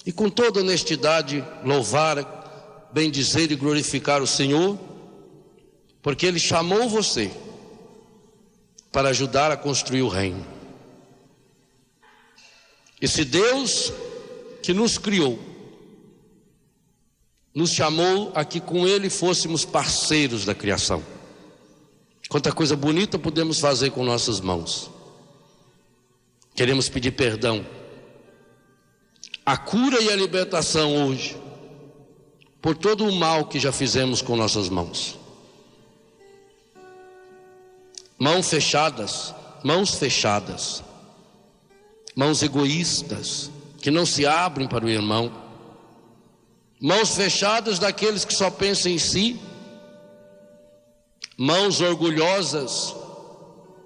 D: e com toda honestidade louvar, bendizer e glorificar o Senhor, porque Ele chamou você para ajudar a construir o reino. Esse Deus que nos criou, nos chamou a que com Ele fôssemos parceiros da criação. Quanta coisa bonita podemos fazer com nossas mãos. Queremos pedir perdão, a cura e a libertação hoje, por todo o mal que já fizemos com nossas mãos. Mãos fechadas, mãos egoístas, que não se abrem para o irmão, mãos fechadas daqueles que só pensam em si, mãos orgulhosas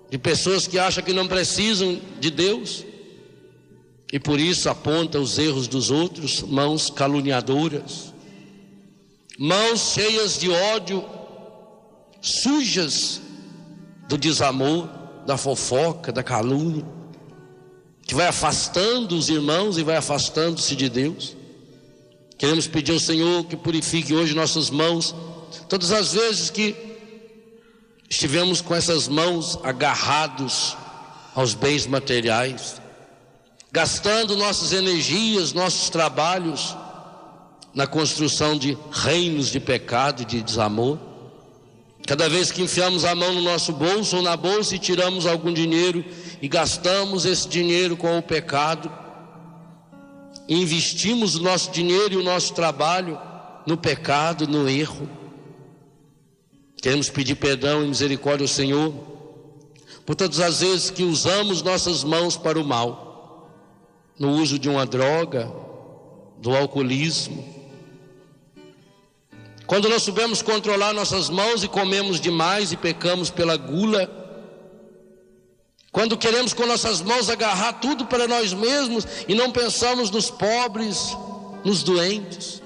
D: de pessoas que acham que não precisam de Deus e por isso apontam os erros dos outros, mãos caluniadoras, mãos cheias de ódio, sujas do desamor, da fofoca, da calúnia, que vai afastando os irmãos e vai afastando-se de Deus. Queremos pedir ao Senhor que purifique hoje nossas mãos, todas as vezes que estivemos com essas mãos agarrados aos bens materiais, gastando nossas energias, nossos trabalhos na construção de reinos de pecado e de desamor. Cada vez que enfiamos a mão no nosso bolso ou na bolsa e tiramos algum dinheiro e gastamos esse dinheiro com o pecado, e investimos o nosso dinheiro e o nosso trabalho no pecado, no erro. Queremos pedir perdão e misericórdia ao Senhor por todas as vezes que usamos nossas mãos para o mal, no uso de uma droga, do alcoolismo. Quando não soubemos controlar nossas mãos e comemos demais e pecamos pela gula. Quando queremos com nossas mãos agarrar tudo para nós mesmos e não pensamos nos pobres, nos doentes.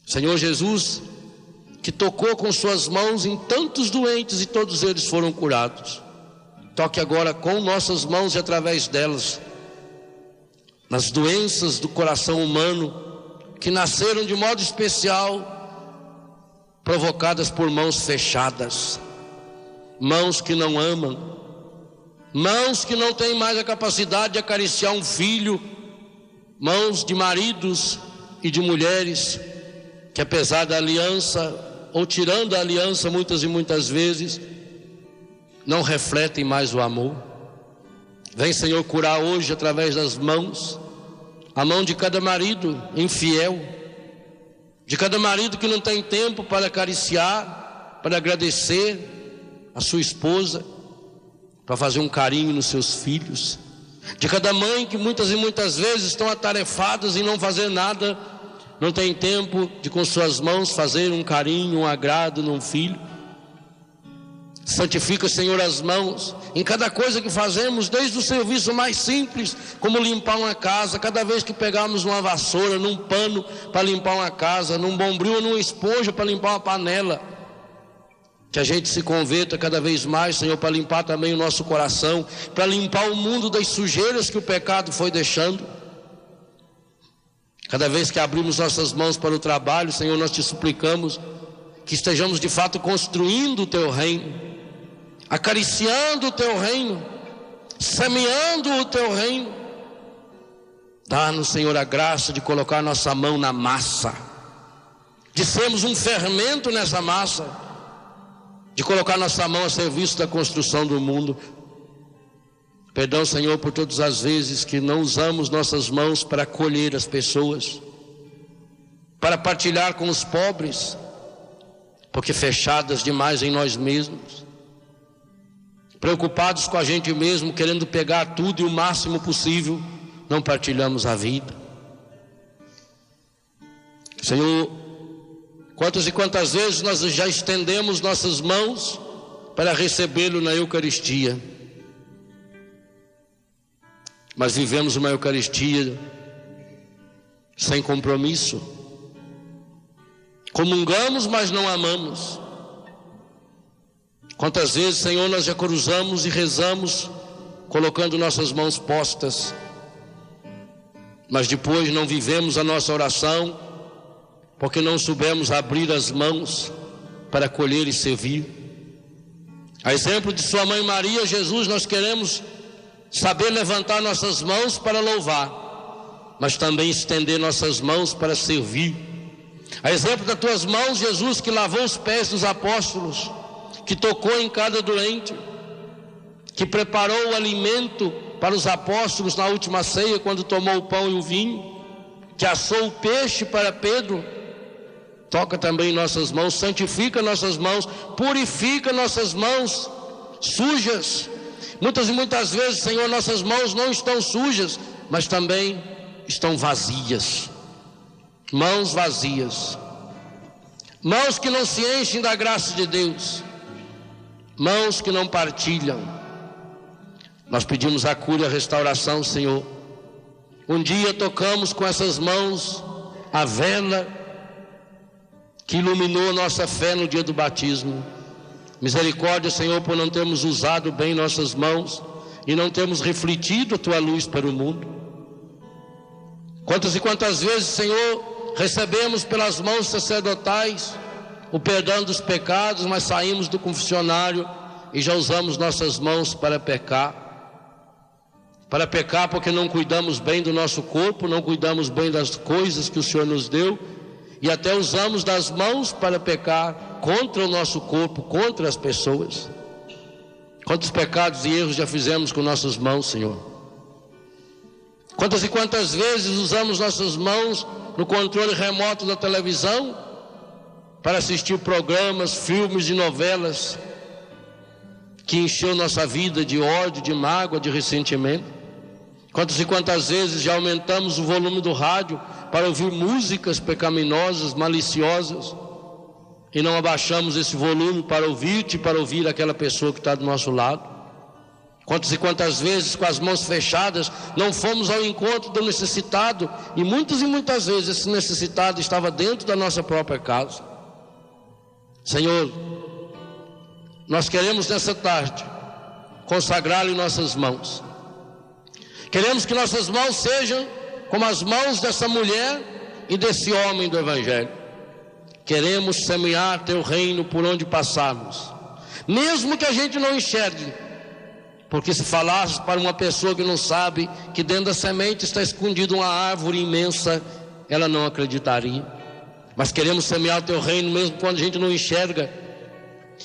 D: Senhor Jesus, que tocou com suas mãos em tantos doentes e todos eles foram curados, toque agora com nossas mãos e através delas nas doenças do coração humano que nasceram de modo especial, provocadas por mãos fechadas, mãos que não amam, mãos que não têm mais a capacidade de acariciar um filho, mãos de maridos e de mulheres que, apesar da aliança ou tirando a aliança muitas e muitas vezes, não refletem mais o amor. Vem, Senhor, curar hoje através das mãos, a mão de cada marido infiel, de cada marido que não tem tempo para acariciar, para agradecer a sua esposa, para fazer um carinho nos seus filhos, de cada mãe que muitas e muitas vezes estão atarefadas em não fazer nada, não tem tempo de com suas mãos fazer um carinho, um agrado num filho. Santifica, Senhor, as mãos em cada coisa que fazemos, desde o serviço mais simples, como limpar uma casa. Cada vez que pegarmos uma vassoura, num pano para limpar uma casa, num bombril ou numa esponja para limpar uma panela, que a gente se converta cada vez mais, Senhor, para limpar também o nosso coração, para limpar o mundo das sujeiras que o pecado foi deixando. Cada vez que abrimos nossas mãos para o trabalho, Senhor, nós te suplicamos que estejamos de fato construindo o teu reino, acariciando o teu reino, semeando o teu reino. Dá-nos, Senhor, a graça de colocar nossa mão na massa, de sermos um fermento nessa massa, de colocar nossa mão a serviço da construção do mundo. Perdão, Senhor, por todas as vezes que não usamos nossas mãos para acolher as pessoas, para partilhar com os pobres, porque fechadas demais em nós mesmos, preocupados com a gente mesmo, querendo pegar tudo e o máximo possível, não partilhamos a vida. Senhor, quantas e quantas vezes nós já estendemos nossas mãos para recebê-lo na Eucaristia, mas vivemos uma Eucaristia sem compromisso. Comungamos, mas não amamos. Quantas vezes, Senhor, nós já cruzamos e rezamos colocando nossas mãos postas, mas depois não vivemos a nossa oração porque não soubemos abrir as mãos para acolher e servir. A exemplo de sua mãe Maria, Jesus, nós queremos saber levantar nossas mãos para louvar, mas também estender nossas mãos para servir. A exemplo das tuas mãos, Jesus, que lavou os pés dos apóstolos, que tocou em cada doente, que preparou o alimento para os apóstolos na última ceia, quando tomou o pão e o vinho, que assou o peixe para Pedro. Toca também nossas mãos, santifica nossas mãos, purifica nossas mãos sujas. Muitas e muitas vezes, Senhor, nossas mãos não estão sujas, mas também estão vazias. Mãos vazias, mãos que não se enchem da graça de Deus, mãos que não partilham. Nós pedimos a cura e a restauração, Senhor. Um dia tocamos com essas mãos a vela que iluminou nossa fé no dia do batismo. Misericórdia, Senhor, por não termos usado bem nossas mãos e não termos refletido a Tua luz para o mundo. Quantas e quantas vezes, Senhor, recebemos pelas mãos sacerdotais o perdão dos pecados, mas saímos do confessionário e já usamos nossas mãos para pecar. Para pecar porque não cuidamos bem do nosso corpo, não cuidamos bem das coisas que o Senhor nos deu, e até usamos das mãos para pecar contra o nosso corpo, contra as pessoas. Quantos pecados e erros já fizemos com nossas mãos, Senhor? Quantas e quantas vezes usamos nossas mãos no controle remoto da televisão para assistir programas, filmes e novelas que encheu nossa vida de ódio, de mágoa, de ressentimento? Quantas e quantas vezes já aumentamos o volume do rádio para ouvir músicas pecaminosas, maliciosas, e não abaixamos esse volume para ouvir-te, para ouvir aquela pessoa que está do nosso lado? Quantas e quantas vezes, com as mãos fechadas, não fomos ao encontro do necessitado, e muitas vezes esse necessitado estava dentro da nossa própria casa? Senhor, nós queremos nessa tarde consagrá-lo em nossas mãos. Queremos que nossas mãos sejam como as mãos dessa mulher e desse homem do Evangelho. Queremos semear Teu reino por onde passarmos, mesmo que a gente não enxergue, porque se falasses para uma pessoa que não sabe que dentro da semente está escondida uma árvore imensa, ela não acreditaria. Mas queremos semear o Teu reino mesmo quando a gente não enxerga.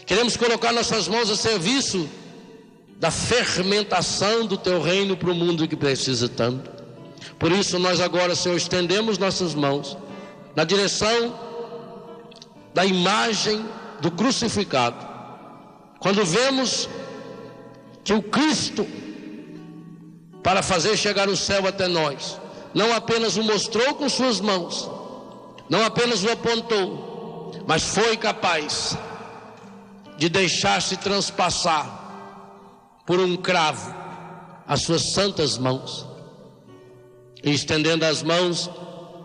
D: Queremos colocar nossas mãos a serviço da fermentação do Teu reino para o mundo que precisa tanto. Por isso nós agora, Senhor, estendemos nossas mãos na direção da imagem do crucificado. Quando vemos que o Cristo, para fazer chegar o céu até nós, não apenas o mostrou com suas mãos, não apenas o apontou, mas foi capaz de deixar-se transpassar por um cravo as suas santas mãos, e estendendo as mãos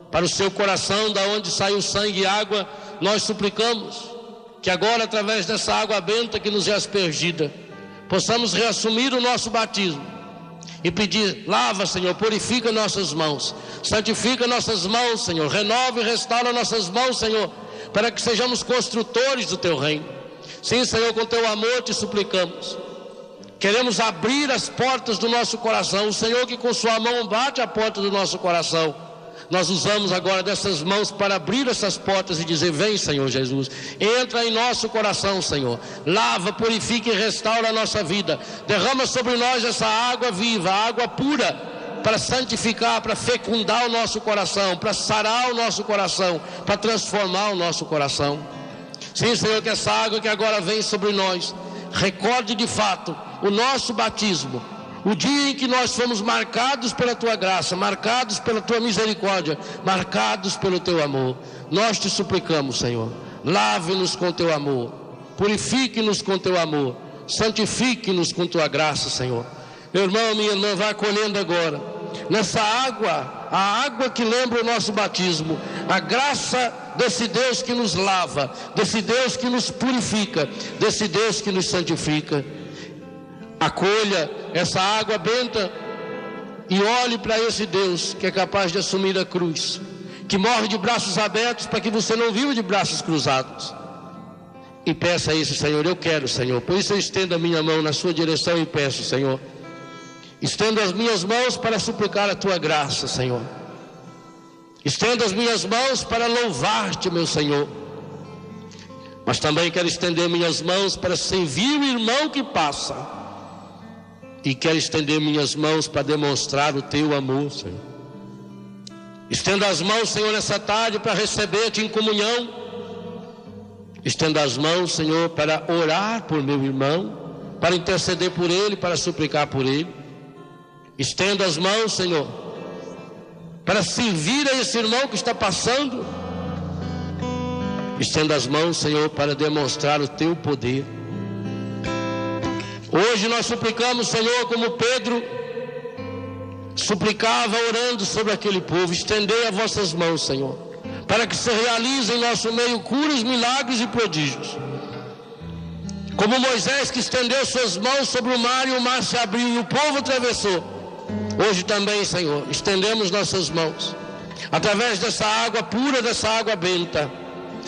D: para o seu coração, da onde sai o sangue e água, nós suplicamos que agora, através dessa água benta que nos é aspergida, possamos reassumir o nosso batismo e pedir: lava, Senhor, purifica nossas mãos, santifica nossas mãos, Senhor, renova e restaura nossas mãos, Senhor, para que sejamos construtores do Teu reino. Sim, Senhor, com Teu amor te suplicamos. Queremos abrir as portas do nosso coração. O Senhor que com sua mão bate a porta do nosso coração, nós usamos agora dessas mãos para abrir essas portas e dizer: vem, Senhor Jesus, entra em nosso coração, Senhor, lava, purifica e restaura a nossa vida, derrama sobre nós essa água viva, água pura, para santificar, para fecundar o nosso coração, para sarar o nosso coração, para transformar o nosso coração. Sim, Senhor, que essa água que agora vem sobre nós recorde de fato o nosso batismo, o dia em que nós fomos marcados pela Tua graça, marcados pela Tua misericórdia, marcados pelo Teu amor. Nós te suplicamos, Senhor, lave-nos com Teu amor, purifique-nos com Teu amor, santifique-nos com Tua graça, Senhor. Meu irmão, minha irmã, vai acolhendo agora nessa água, a água que lembra o nosso batismo, a graça desse Deus que nos lava, desse Deus que nos purifica, desse Deus que nos santifica. Acolha essa água benta e olhe para esse Deus que é capaz de assumir a cruz, que morre de braços abertos para que você não viva de braços cruzados. E peça a esse Senhor: eu quero, Senhor. Por isso eu estendo a minha mão na sua direção e peço, Senhor, estendo as minhas mãos para suplicar a Tua graça, Senhor. Estendo as minhas mãos para louvar-te, meu Senhor. Mas também quero estender minhas mãos para servir o irmão que passa. E quero estender minhas mãos para demonstrar o Teu amor, Senhor. Estenda as mãos, Senhor, nessa tarde para receber-te em comunhão. Estenda as mãos, Senhor, para orar por meu irmão, para interceder por ele, para suplicar por ele. Estenda as mãos, Senhor, para servir a esse irmão que está passando. Estenda as mãos, Senhor, para demonstrar o Teu poder. Hoje nós suplicamos, Senhor, como Pedro suplicava orando sobre aquele povo: estendei as vossas mãos, Senhor, para que se realizem em nosso meio curas, milagres e prodígios. Como Moisés, que estendeu suas mãos sobre o mar e o mar se abriu e o povo atravessou. Hoje também, Senhor, estendemos nossas mãos através dessa água pura, dessa água benta,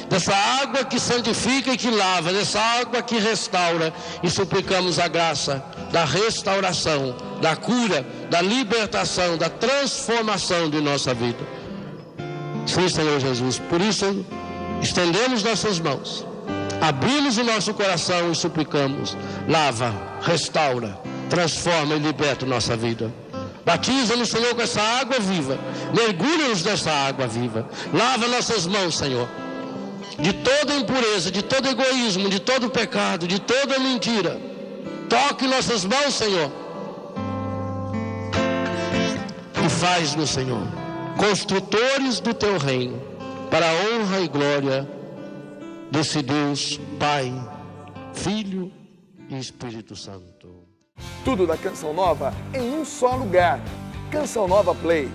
D: dessa água que santifica e que lava, dessa água que restaura, e suplicamos a graça da restauração, da cura, da libertação, da transformação de nossa vida. Sim, Senhor Jesus, por isso estendemos nossas mãos, abrimos o nosso coração e suplicamos: lava, restaura, transforma e liberta nossa vida. Batiza-nos, Senhor, com essa água viva, mergulha-nos nessa água viva, lava nossas mãos, Senhor, de toda impureza, de todo egoísmo, de todo pecado, de toda mentira. Toque nossas mãos, Senhor, e faz-nos, Senhor, construtores do Teu reino, para a honra e glória desse Deus, Pai, Filho e Espírito Santo.
A: Tudo da Canção Nova em um só lugar. Canção Nova Play.